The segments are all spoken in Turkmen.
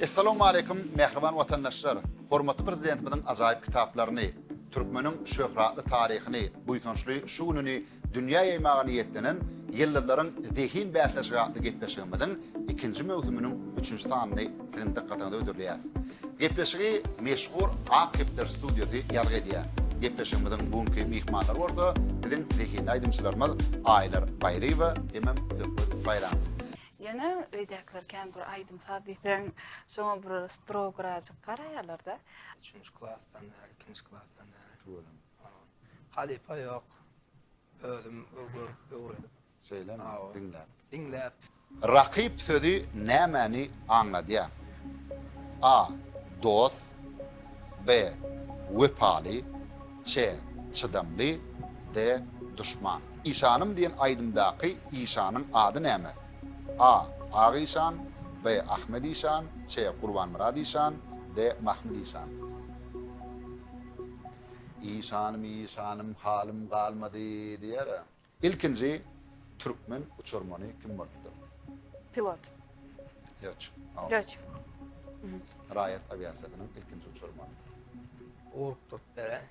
Assalamu alaykum mehriban vatandaşlar. Hormatly prezidentimiň ajaýyp kitaplaryny, türkmeniň şöhratly taryhyny, buýsançly şu güni dünýä ýymagyny ýetdenen ýyllarlaryň zehin bäsleşigätli gepleşigimiň ikinji mewsumynyň 3-nji tanyny siziň dikkatinize ödürleýär. Gepleşigi meşhur Akipler studiýasy ýalgy edýär. Gepleşigimiň bugunky mihmanlar bolsa, biziň zehin aýdymçylarymyz Aýlar Baýrywa hemem Zöhür Bayram. Yana öýdäklerken bir aýdym sabiten şoňa bir strograýyk garaýarlar da. 3-nji klassdan, 2-nji klassdan. Halipa ýok. Ölüm, öwrüp. Söyleme, dinläp. Dinläp. Rakip sözü nämäni anladýar? A. Dost. B. Wepaly. C. Çydamly. D. Düşman. İşanım diýen aýdymdaky İşanyň ady näme? A. Agy İşan. B. Ahmed İşan. C. Gurban Murad İşan. D. Mahmud İşan. İşanım halim galmady diýer. İlkinji Türkmen uçurmany kim bolupdyr? Pilot. Löç. Löç. Raýat aviasiýasynyň ilkinji uçurmany. Urup durupdy.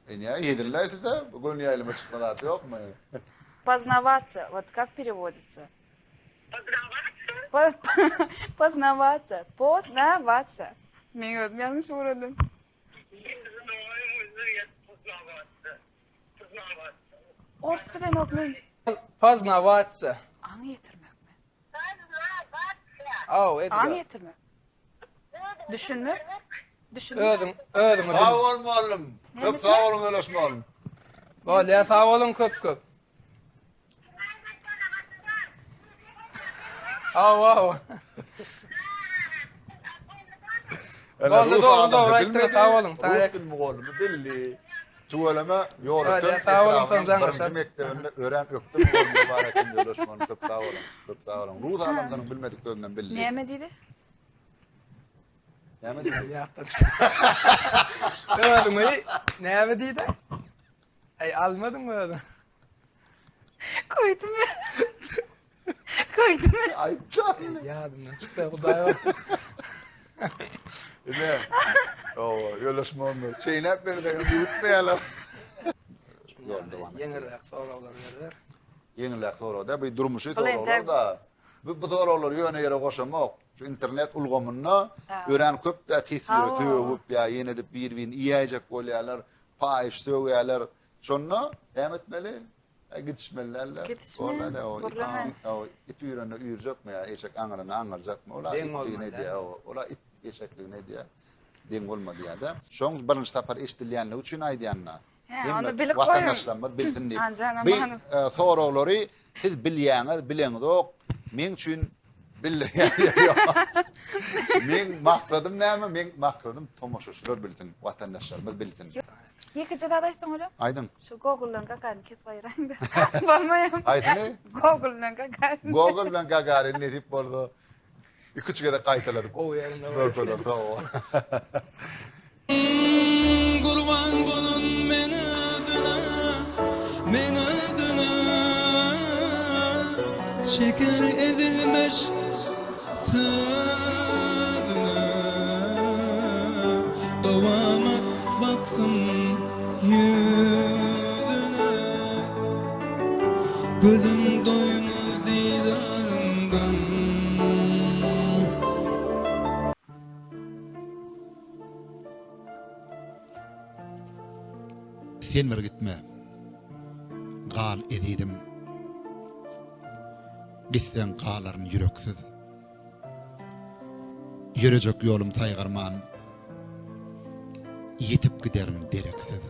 Näme ýedirlerdi-de, bugün ýaýlama çykmalar ýokmy? Познаваться. Вот как переводится? Познаваться? Познаваться. Познаваться. Мен ýanňyş uradym. Orsadan okmen. Познаваться. Aň ýetirmekmi? Aw, Aň edip. ýetirmek. Düşünmek. Özüňi Sağ olun oğlum. Köp sağ olun öleşme oğlum. Bolýa sag bolun köp. Aw. Rus doğru, adamsa aytdyr, bilmedi, sağ olun, Rus taýyak. dilmi oğlum, billi. Tuvalama yoğurtun, Öyle, sağ olun, sancan birinci kaçar. mektebinde öğren öktüm oğlum, mübarekim öleşme oğlum, köp sağ olun. Rus adamsanın bilmedik sözünden billi. Näme diýdi? Näme diýdi? Ýatdan. Ölümi näme diýdi? Ey almadyňmy özü? Koydum ya. Koydum ya. Aytdan. Ýadymdan çykdy, Hudaý. Ne? Öleşme oğlum, çeýnäp berdi, ýutmaýarlar. Yeňirläk soralar berber. Yeňilek sorada, bir durmuşy Ulan, soralar da. Bu soralar ýöne ýere goşamak. Şu internet ulgamyna ören köp de tesir töwüp ýa ýene de bir-birini iýäjek bolýarlar, paýyş töwýärler. Şonda hem etmeli, gitişmeliler. Gitişmeli, O it ýürende ýürjekmi ýa eşek aňyryny aňyrjakmy? Ola Deň itdiňe bolmaly. diýär, ola it eşekligine diýär. Deň bolmady ýa-da. Şoň birinji tapar eşdilýänler üçin aýdýanlar. Onu bilip Vatandaşlarymyz bilsin diýip. Anjana Bu manu. soraglary siz bilýäňiz, bileňiz, men üçin bilýär ýok. Men maksadym näme? Men maksadym tomoşaçylar bilsin, vatandaşlarymyz bilsin. Ýekiji zat aýtsaň olam. Aýdym. Şu Google'dan Gagarin ketip aýraňda. Bolmaýam. Aýdyny? Google'dan Gagarin. Google bilen Gagarin edip boldy. Iki-üçe de gaýtaladyk. O ýerinde var. Görpeder, sağ ol. Kurban bulun men ödüne şeker edilmeş sözüne Dovamak baksın yüzüne Gözüm doymaz didarından Sen bir gitme. Gal edidim. Gitsen qalaryn yüreksiz. Yürejek yolum saýgarman. Yetip giderim dereksiz.